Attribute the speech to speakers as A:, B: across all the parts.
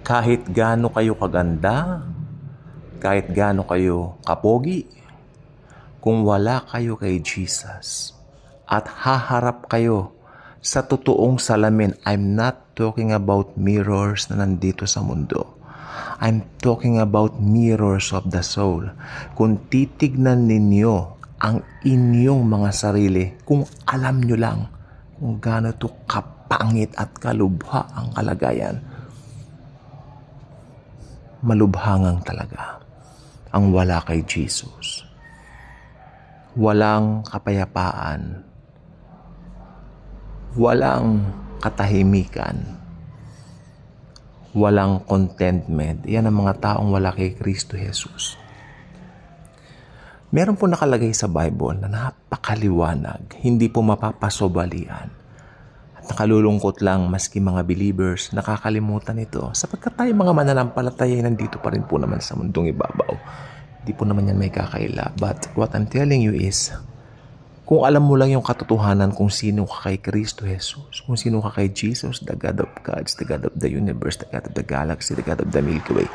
A: Kahit gaano kayo kaganda, kahit gaano kayo kapogi, kung wala kayo kay Jesus at haharap kayo sa totoong salamin, I'm not talking about mirrors na nandito sa mundo. I'm talking about mirrors of the soul. Kung titignan ninyo ang inyong mga sarili, kung alam nyo lang kung gaano to kapangit at kalubha ang kalagayan, malubhangang talaga ang wala kay Jesus. Walang kapayapaan, walang katahimikan, walang contentment. Yan ang mga taong wala kay Kristo Jesus. Meron po nakalagay sa Bible na napakaliwanag, hindi po mapapasobalian. At nakalulungkot lang maski mga believers, nakakalimutan ito. Sapagkat tayo mga mananampalataya, nandito pa rin po naman sa mundong ibabaw. Hindi po naman yan may kakaila. But what I'm telling you is, kung alam mo lang yung katotohanan kung sino ka kay Kristo Jesus, kung sino ka kay Jesus, the God of gods, the God of the universe, the God of the galaxy, the God of the Milky Way,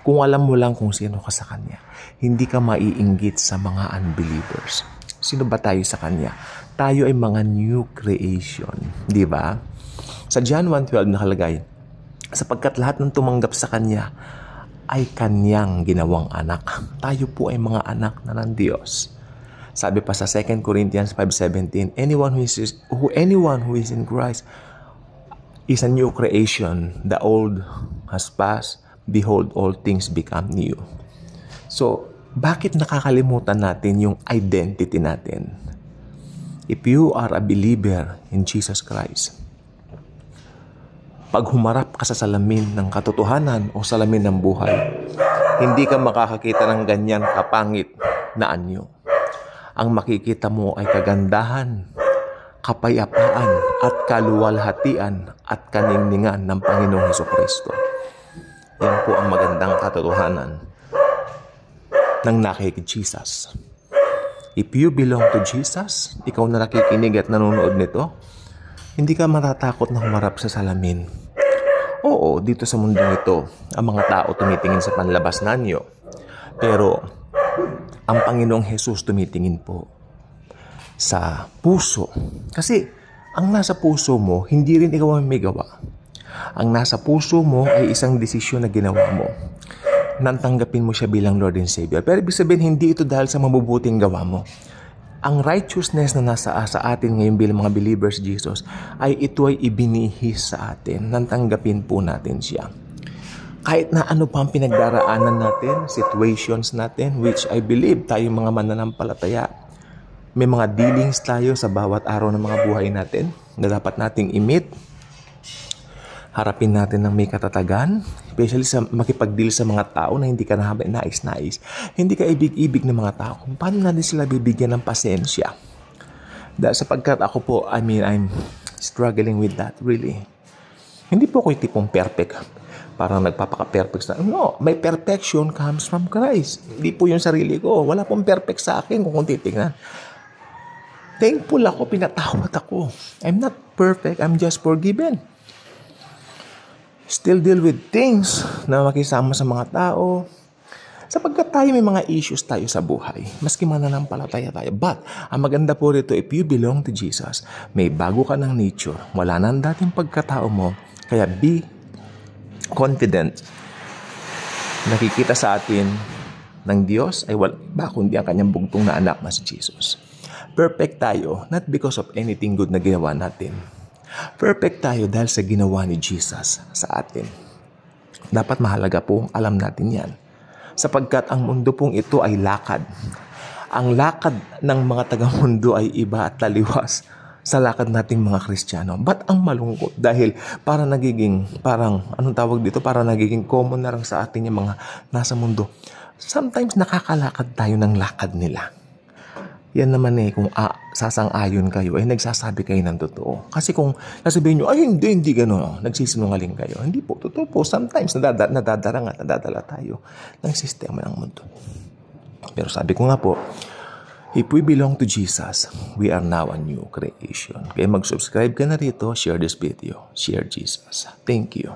A: kung alam mo lang kung sino ka sa Kanya, hindi ka maiinggit sa mga unbelievers. Sino ba tayo sa Kanya? Tayo ay mga new creation. Di ba? Sa John 1:12 nakalagay, sapagkat lahat ng tumanggap sa Kanya ay Kanyang ginawang anak. Tayo po ay mga anak na ng Diyos. Sabi pa sa 2 Corinthians 5:17, anyone who is in Christ is a new creation. The old has passed. Behold, all things become new. So, bakit nakakalimutan natin yung identity natin? If you are a believer in Jesus Christ, pag humarap ka sa salamin ng katotohanan o salamin ng buhay, hindi ka makakakita ng ganyan kapangit na anyo. Ang makikita mo ay kagandahan, kapayapaan at kaluwalhatian at kaningningan ng Panginoong Hesukristo. Yan po ang magandang katotohanan ng nakikita Jesus. If you belong to Jesus, ikaw na nakikinig at nanonood nito, hindi ka matatakot na humarap sa salamin. Oo, dito sa mundong ito, ang mga tao tumitingin sa panlabas na anyo. Pero, ang Panginoong Jesus tumitingin po sa puso. Kasi, ang nasa puso mo, hindi rin ikaw ang may gawa. Ang nasa puso mo ay isang desisyon na ginawa mo. Nantanggapin mo siya bilang Lord and Savior. Pero ibig sabihin, hindi ito dahil sa mabubuting gawa mo. Ang righteousness na nasa sa atin ngayon bilang mga believers Jesus ay ito ay ibinihis sa atin. Nantanggapin po natin siya. Kahit na ano pa ang pinagdaraanan natin, situations natin, which I believe tayo mga mananampalataya, may mga dealings tayo sa bawat araw ng mga buhay natin na dapat nating i-meet. Harapin natin ng may katatagan, especially sa makipag-deal sa mga tao na hindi ka nais-nais. Hindi ka ibig-ibig ng mga tao. Kung paano natin sila bibigyan ng pasensya? Sapagkat ako po, I'm struggling with that, really. Hindi po ako yung tipong perfect. Parang nagpapaka-perfect. No, my perfection comes from Christ. Hindi po yung sarili ko. Wala pong perfect sa akin kung titignan. Thankful ako, pinatawad ako. I'm not perfect, I'm just forgiven. Still deal with things na makisama sa mga tao. Sapagkat tayo may mga issues tayo sa buhay. Maski mananampalataya tayo. But, ang maganda po rito, if you belong to Jesus, may bago ka ng nature. Wala na ang dating pagkatao mo. Kaya be confident. Nakikita sa atin ng Diyos ay wala ba kundi ang kanyang bugtong na anak na si Jesus. Perfect tayo, not because of anything good na ginawa natin. Perfect tayo dahil sa ginawa ni Jesus sa atin. Dapat mahalaga pong alam natin yan. Sapagkat ang mundo pong ito ay lakad. Ang lakad ng mga taga-mundo ay iba at taliwas sa lakad nating mga Kristiyano. Ba't ang malungkot? Dahil parang nagiging common na lang sa atin yung mga nasa mundo. Sometimes nakakalakad tayo ng lakad nila. Yan naman kung sasang-ayon kayo, nagsasabi kayo ng totoo. Kasi kung nasabihin nyo, hindi gano'n, nagsisinungaling kayo. Hindi po, totoo po. Sometimes nadadarang at nadadala tayo ng sistema ng mundo. Pero sabi ko nga po, if we belong to Jesus, we are now a new creation. Kaya mag-subscribe ka na rito, share this video, share Jesus. Thank you.